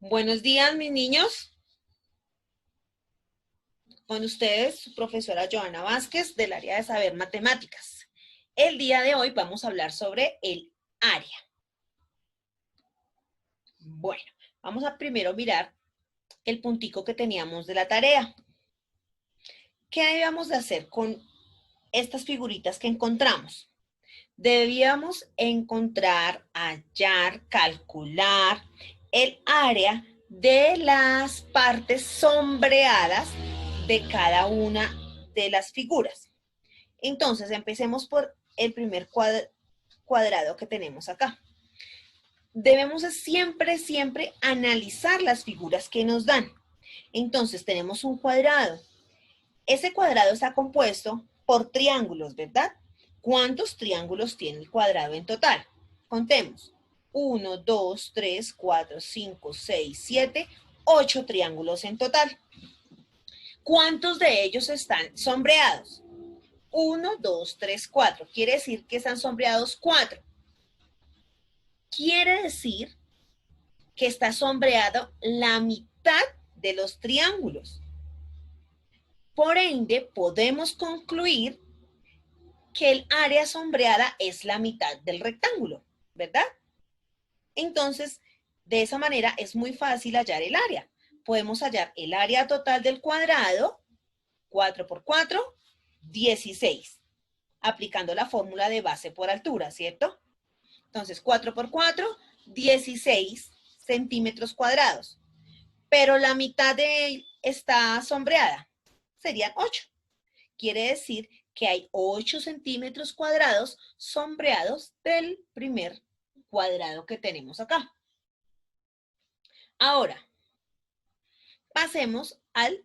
Buenos días, mis niños. Con ustedes, su profesora Joana Vázquez del área de saber matemáticas. El día de hoy vamos a hablar sobre el área. Bueno, vamos a primero mirar el puntico que teníamos de la tarea. ¿Qué debíamos de hacer con estas figuritas que encontramos? Debíamos encontrar, hallar, calcular el área de las partes sombreadas de cada una de las figuras. Entonces, empecemos por el primer cuadrado que tenemos acá. Debemos siempre analizar las figuras que nos dan. Entonces, tenemos un cuadrado. Ese cuadrado está compuesto por triángulos, ¿verdad? ¿Cuántos triángulos tiene el cuadrado en total? Contemos. 1, 2, 3, 4, 5, 6, 7, 8 triángulos en total. ¿Cuántos de ellos están sombreados? 1, 2, 3, 4. Quiere decir que están sombreados 4. Quiere decir que está sombreado la mitad de los triángulos. Por ende, podemos concluir que el área sombreada es la mitad del rectángulo, ¿verdad? Entonces, de esa manera es muy fácil hallar el área. Podemos hallar el área total del cuadrado, 4 por 4, 16, aplicando la fórmula de base por altura, ¿cierto? Entonces, 4 por 4, 16 centímetros cuadrados. Pero la mitad de él está sombreada. Serían 8. Quiere decir que hay 8 centímetros cuadrados sombreados del primer cuadrado que tenemos acá. Ahora, pasemos al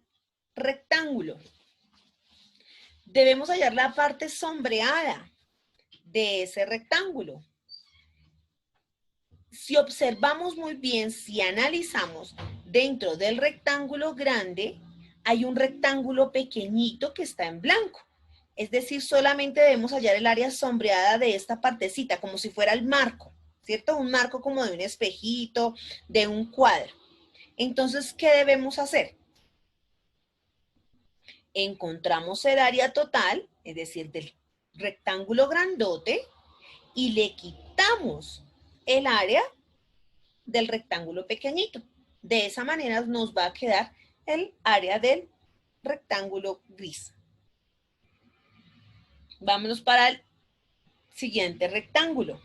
rectángulo. Debemos hallar la parte sombreada de ese rectángulo. Si observamos muy bien, si analizamos, dentro del rectángulo grande hay un rectángulo pequeñito que está en blanco. Es decir, solamente debemos hallar el área sombreada de esta partecita, como si fuera el marco, ¿cierto? Un marco como de un espejito, de un cuadro. Entonces, ¿qué debemos hacer? Encontramos el área total, es decir, del rectángulo grandote, y le quitamos el área del rectángulo pequeñito. De esa manera nos va a quedar el área del rectángulo gris. Vámonos para el siguiente rectángulo.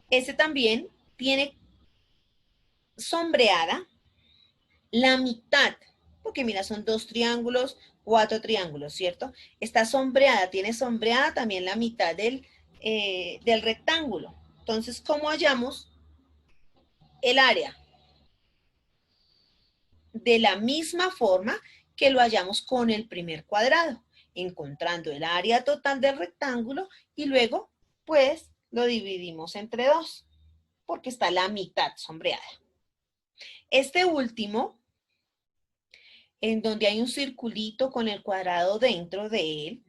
Este también tiene sombreada la mitad, porque mira, son 2 triángulos, 4 triángulos, ¿cierto? Está sombreada, tiene sombreada también la mitad del rectángulo. Entonces, ¿cómo hallamos el área? De la misma forma que lo hallamos con el primer cuadrado, encontrando el área total del rectángulo y luego, pues, lo dividimos entre 2, porque está la mitad sombreada. Este último, en donde hay un circulito con el cuadrado dentro de él,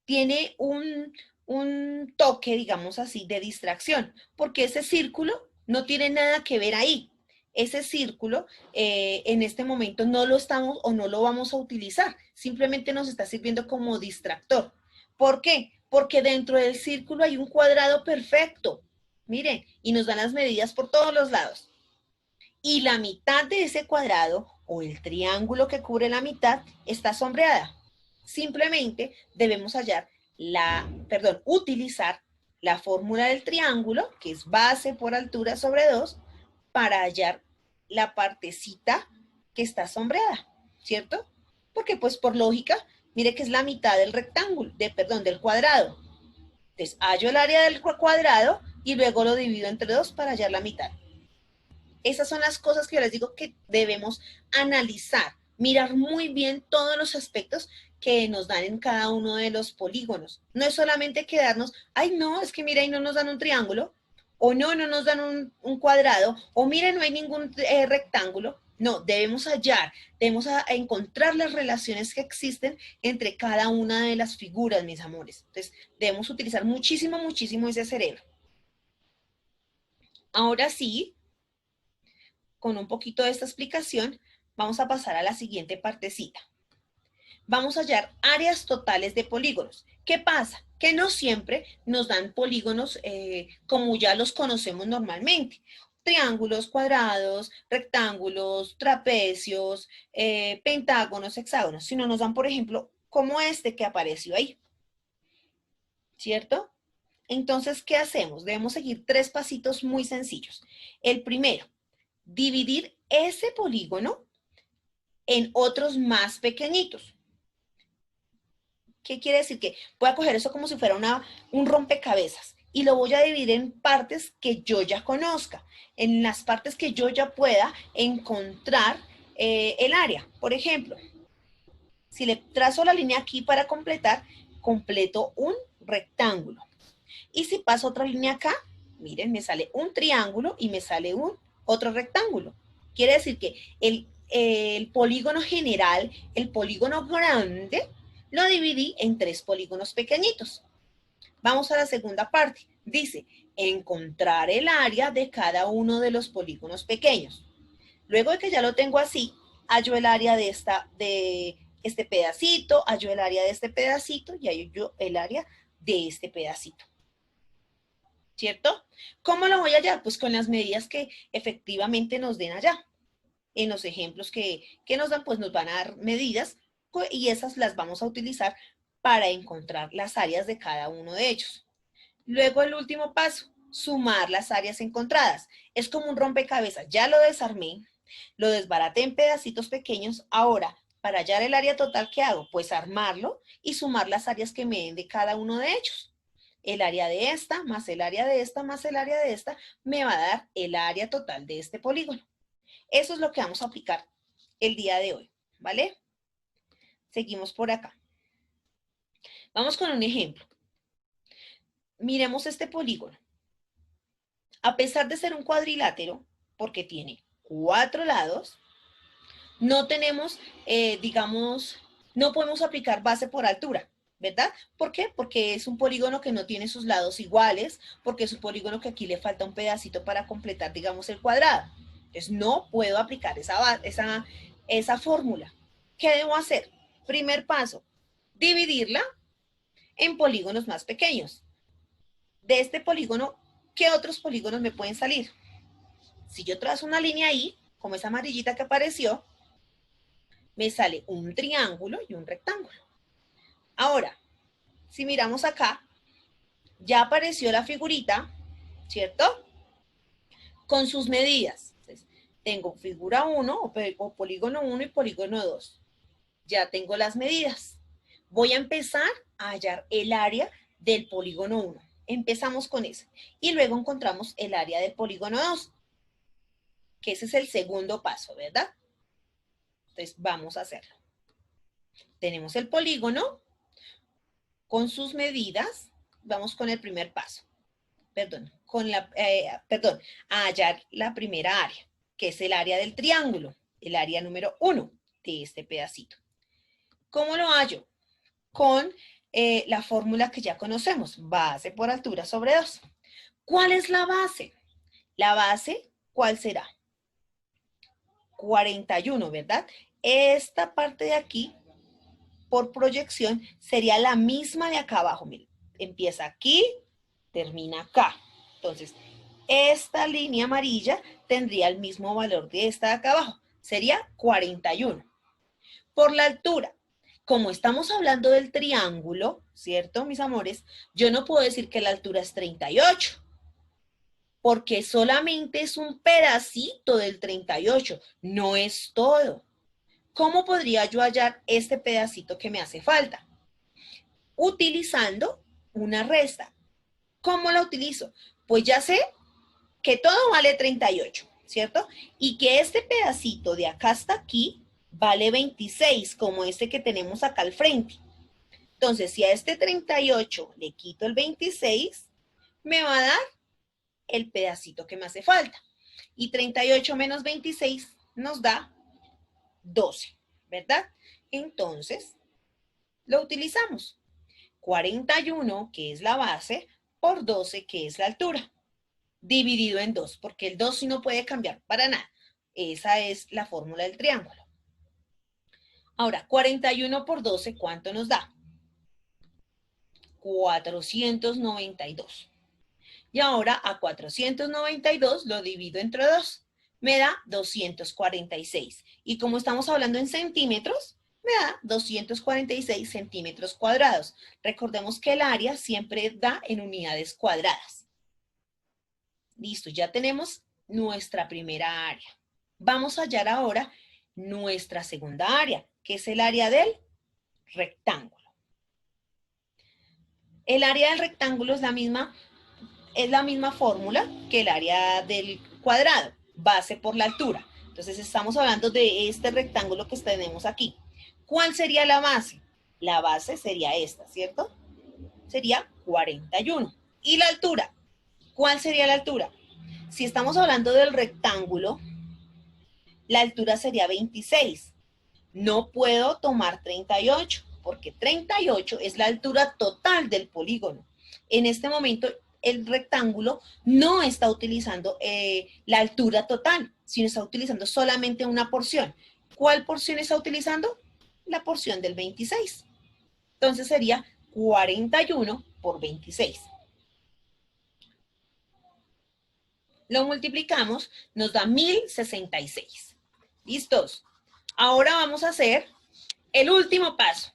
tiene un toque, digamos así, de distracción, porque ese círculo no tiene nada que ver ahí. Ese círculo en este momento no lo estamos o no lo vamos a utilizar, simplemente nos está sirviendo como distractor. ¿Por qué? Porque dentro del círculo hay un cuadrado perfecto, miren, y nos dan las medidas por todos los lados. Y la mitad de ese cuadrado o el triángulo que cubre la mitad está sombreada. Simplemente debemos utilizar la fórmula del triángulo, que es base por altura sobre 2, para hallar la partecita que está sombreada, ¿cierto? Porque pues por lógica, mire que es la mitad del rectángulo, del cuadrado. Entonces hallo el área del cuadrado y luego lo divido entre 2 para hallar la mitad. Esas son las cosas que yo les digo que debemos analizar, mirar muy bien todos los aspectos que nos dan en cada uno de los polígonos. No es solamente quedarnos, ay no, es que mira, ahí no nos dan un triángulo, o no, no nos dan un cuadrado, o mire, no hay ningún rectángulo. No, debemos hallar, debemos encontrar las relaciones que existen entre cada una de las figuras, mis amores. Entonces, debemos utilizar muchísimo ese cerebro. Ahora sí, con un poquito de esta explicación, vamos a pasar a la siguiente partecita. Vamos a hallar áreas totales de polígonos. ¿Qué pasa? Que no siempre nos dan polígonos como ya los conocemos normalmente. Triángulos, cuadrados, rectángulos, trapecios, pentágonos, hexágonos, sino nos dan, por ejemplo, como este que apareció ahí. ¿Cierto? Entonces, ¿qué hacemos? Debemos seguir 3 pasitos muy sencillos. El primero, dividir ese polígono en otros más pequeñitos. ¿Qué quiere decir? Que voy a coger eso como si fuera un rompecabezas y lo voy a dividir en partes que yo ya conozca, en las partes que yo ya pueda encontrar el área. Por ejemplo, si le trazo la línea aquí para completar, completo un rectángulo. Y si paso otra línea acá, miren, me sale un triángulo y me sale otro rectángulo. Quiere decir que el polígono general, el polígono grande, lo dividí en 3 polígonos pequeñitos. Vamos a la segunda parte. Dice, encontrar el área de cada uno de los polígonos pequeños. Luego de que ya lo tengo así, hallo el área de este pedacito, hallo el área de este pedacito y hallo el área de este pedacito. ¿Cierto? ¿Cómo lo voy a hallar? Pues con las medidas que efectivamente nos den allá. En los ejemplos que nos dan, pues nos van a dar medidas y esas las vamos a utilizar para encontrar las áreas de cada uno de ellos. Luego el último paso, sumar las áreas encontradas. Es como un rompecabezas. Ya lo desarmé, lo desbaraté en pedacitos pequeños. Ahora, para hallar el área total, ¿qué hago? Pues armarlo y sumar las áreas que me den de cada uno de ellos. El área de esta, más el área de esta, más el área de esta, me va a dar el área total de este polígono. Eso es lo que vamos a aplicar el día de hoy, ¿vale? Seguimos por acá. Vamos con un ejemplo. Miremos este polígono. A pesar de ser un cuadrilátero, porque tiene 4 lados, no tenemos, digamos, no podemos aplicar base por altura, ¿verdad? ¿Por qué? Porque es un polígono que no tiene sus lados iguales, porque es un polígono que aquí le falta un pedacito para completar, digamos, el cuadrado. Entonces, no puedo aplicar esa fórmula. ¿Qué debo hacer? Primer paso, dividirla en polígonos más pequeños. De este polígono, ¿qué otros polígonos me pueden salir? Si yo trazo una línea ahí, como esa amarillita que apareció, me sale un triángulo y un rectángulo. Ahora, si miramos acá, ya apareció la figurita, ¿cierto? Con sus medidas. Entonces, tengo figura 1 o polígono 1 y polígono 2. Ya tengo las medidas. Voy a empezar a hallar el área del polígono 1. Empezamos con ese. Y luego encontramos el área del polígono 2, que ese es el segundo paso, ¿verdad? Entonces, vamos a hacerlo. Tenemos el polígono con sus medidas. Vamos con el primer paso. Perdón, a hallar la primera área, que es el área del triángulo, el área número 1 de este pedacito. ¿Cómo lo hallo? Con la fórmula que ya conocemos, base por altura sobre 2. ¿Cuál es la base? La base, ¿cuál será? 41, ¿verdad? Esta parte de aquí, por proyección, sería la misma de acá abajo. Miren, empieza aquí, termina acá. Entonces, esta línea amarilla tendría el mismo valor de esta de acá abajo. Sería 41. Por la altura, como estamos hablando del triángulo, ¿cierto, mis amores? Yo no puedo decir que la altura es 38, porque solamente es un pedacito del 38, no es todo. ¿Cómo podría yo hallar este pedacito que me hace falta? Utilizando una resta. ¿Cómo la utilizo? Pues ya sé que todo vale 38, ¿cierto? Y que este pedacito de acá hasta aquí vale 26, como este que tenemos acá al frente. Entonces, si a este 38 le quito el 26, me va a dar el pedacito que me hace falta. Y 38 menos 26 nos da 12, ¿verdad? Entonces, lo utilizamos. 41, que es la base, por 12, que es la altura, dividido en 2, porque el 2 sí no puede cambiar para nada. Esa es la fórmula del triángulo. Ahora, 41 por 12, ¿cuánto nos da? 492. Y ahora a 492 lo divido entre 2. Me da 246. Y como estamos hablando en centímetros, me da 246 centímetros cuadrados. Recordemos que el área siempre da en unidades cuadradas. Listo, ya tenemos nuestra primera área. Vamos a hallar ahora nuestra segunda área, que es el área del rectángulo. El área del rectángulo es la misma fórmula que el área del cuadrado, base por la altura. Entonces estamos hablando de este rectángulo que tenemos aquí. ¿Cuál sería la base? La base sería esta, ¿cierto? Sería 41. ¿Y la altura? ¿Cuál sería la altura? Si estamos hablando del rectángulo, la altura sería 26. No puedo tomar 38, porque 38 es la altura total del polígono. En este momento, el rectángulo no está utilizando la altura total, sino está utilizando solamente una porción. ¿Cuál porción está utilizando? La porción del 26. Entonces sería 41 por 26. Lo multiplicamos, nos da 1066. ¿Listos? Ahora vamos a hacer el último paso.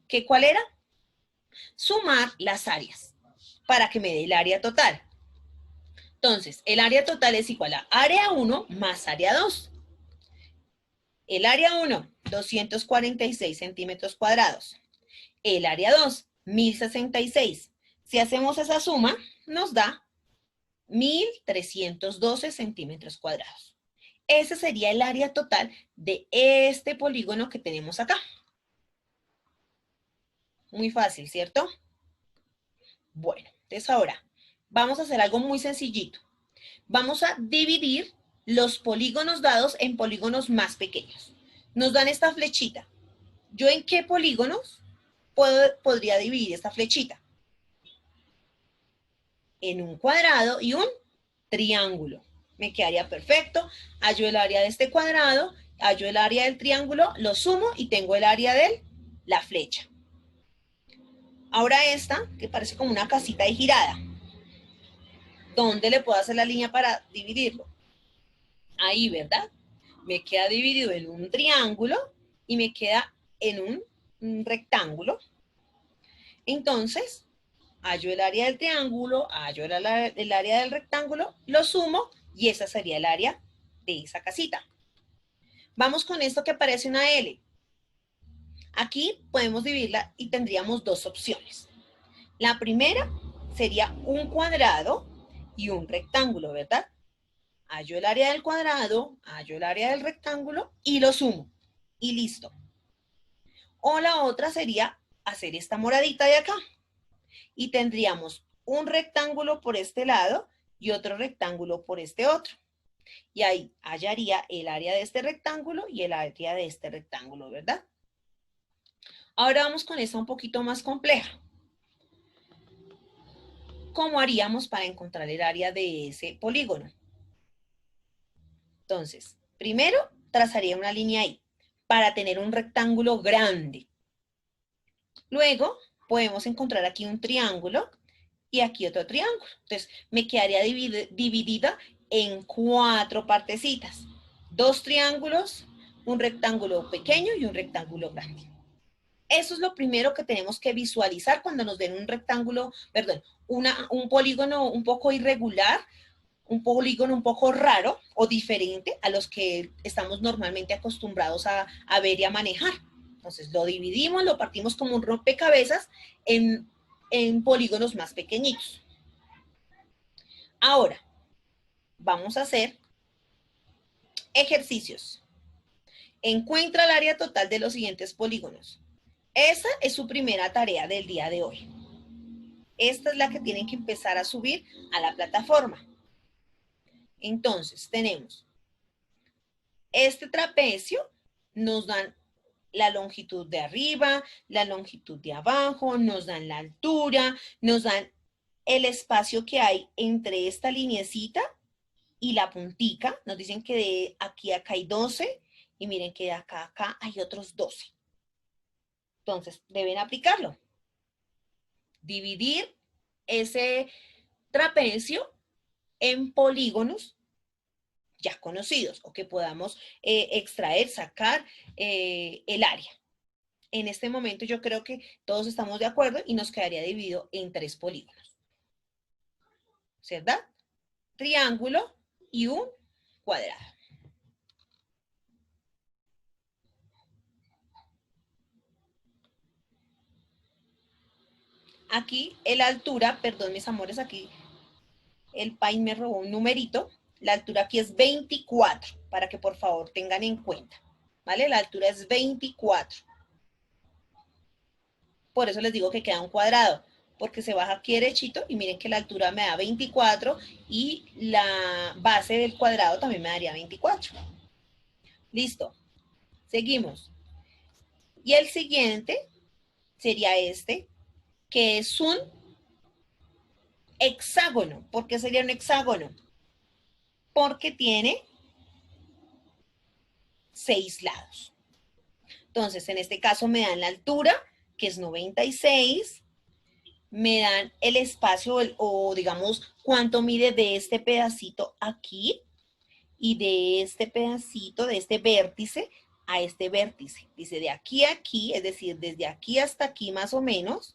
¿Que cuál era? Sumar las áreas para que me dé el área total. Entonces, el área total es igual a área 1 más área 2. El área 1, 246 centímetros cuadrados. El área 2, 1066. Si hacemos esa suma, nos da 1312 centímetros cuadrados. Ese sería el área total de este polígono que tenemos acá. Muy fácil, ¿cierto? Bueno, entonces ahora vamos a hacer algo muy sencillito. Vamos a dividir los polígonos dados en polígonos más pequeños. Nos dan esta flechita. ¿Yo en qué polígonos podría dividir esta flechita? En un cuadrado y un triángulo. Me quedaría perfecto. Hallo el área de este cuadrado, hallo el área del triángulo, lo sumo y tengo el área de la flecha. Ahora esta, que parece como una casita de girada. ¿Dónde le puedo hacer la línea para dividirlo? Ahí, ¿verdad? Me queda dividido en un triángulo y me queda en un rectángulo. Entonces, hallo el área del triángulo, hallo el área del rectángulo, lo sumo y esa sería el área de esa casita. Vamos con esto que parece una L. Aquí podemos dividirla y tendríamos dos opciones. La primera sería un cuadrado y un rectángulo, ¿verdad? Hallo el área del cuadrado, hallo el área del rectángulo y lo sumo. Y listo. O la otra sería hacer esta moradita de acá. Y tendríamos un rectángulo por este lado y otro rectángulo por este otro. Y ahí hallaría el área de este rectángulo y el área de este rectángulo, ¿verdad? Ahora vamos con esta un poquito más compleja. ¿Cómo haríamos para encontrar el área de ese polígono? Entonces, primero trazaría una línea ahí para tener un rectángulo grande. Luego podemos encontrar aquí un triángulo y aquí otro triángulo. Entonces, me quedaría dividida en 4 partecitas. 2 triángulos, un rectángulo pequeño y un rectángulo grande. Eso es lo primero que tenemos que visualizar cuando nos den un rectángulo, perdón, un polígono un poco irregular, un polígono un poco raro o diferente a los que estamos normalmente acostumbrados a ver y a manejar. Entonces lo dividimos, lo partimos como un rompecabezas en polígonos más pequeñitos. Ahora, vamos a hacer ejercicios. Encuentra el área total de los siguientes polígonos. Esa es su primera tarea del día de hoy. Esta es la que tienen que empezar a subir a la plataforma. Entonces, tenemos este trapecio, nos dan la longitud de arriba, la longitud de abajo, nos dan la altura, nos dan el espacio que hay entre esta lineecita y la puntica, nos dicen que de aquí a acá hay 12 y miren que de acá a acá hay otros 12. Entonces, deben aplicarlo. Dividir ese trapecio en polígonos ya conocidos o que podamos extraer, sacar el área. En este momento yo creo que todos estamos de acuerdo y nos quedaría dividido en 3 polígonos. ¿Verdad? Triángulo y un cuadrado. Aquí la altura, perdón mis amores, aquí el Paint me robó un numerito. La altura aquí es 24, para que por favor tengan en cuenta. ¿Vale? La altura es 24. Por eso les digo que queda un cuadrado, porque se baja aquí derechito y miren que la altura me da 24 y la base del cuadrado también me daría 24. Listo. Seguimos. Y el siguiente sería este, que es un hexágono. ¿Por qué sería un hexágono? Porque tiene 6 lados. Entonces, en este caso me dan la altura, que es 96, me dan el espacio o digamos cuánto mide de este pedacito aquí y de este pedacito, de este vértice a este vértice. Dice de aquí a aquí, es decir, desde aquí hasta aquí más o menos.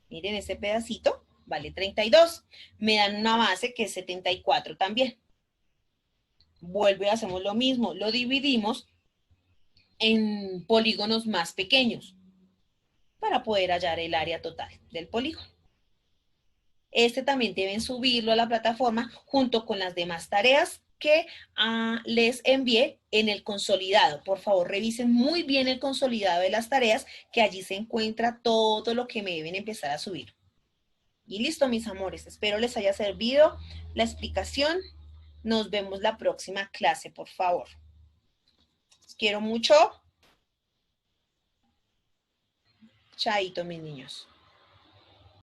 Miren este pedacito, vale 32. Me dan una base que es 74 también. Vuelve y hacemos lo mismo, lo dividimos en polígonos más pequeños para poder hallar el área total del polígono. Este también deben subirlo a la plataforma junto con las demás tareas que les envié en el consolidado. Por favor, revisen muy bien el consolidado de las tareas, que allí se encuentra todo lo que me deben empezar a subir. Y listo, mis amores. Espero les haya servido la explicación. Nos vemos la próxima clase, por favor. Los quiero mucho. Chaito, mis niños.